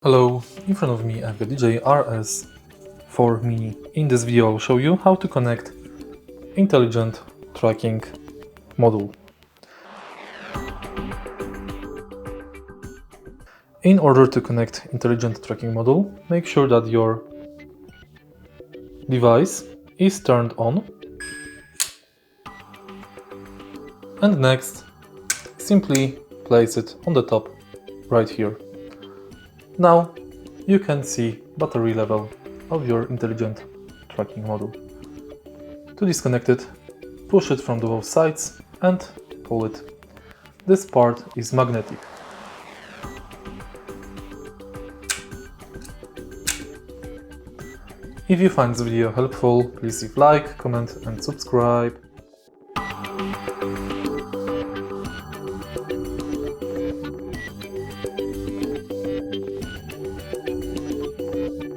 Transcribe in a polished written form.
Hello, in front of me I have the DJI RS 4 Mini. In this video I'll show you how to connect intelligent tracking module. In order to connect intelligent tracking module, make sure that your device is turned on, and next simply place it on the top right here. Now you can see battery level of your intelligent tracking module. To disconnect it, push it from both sides and pull it. This part is magnetic. If you find this video helpful, please leave like, comment and subscribe.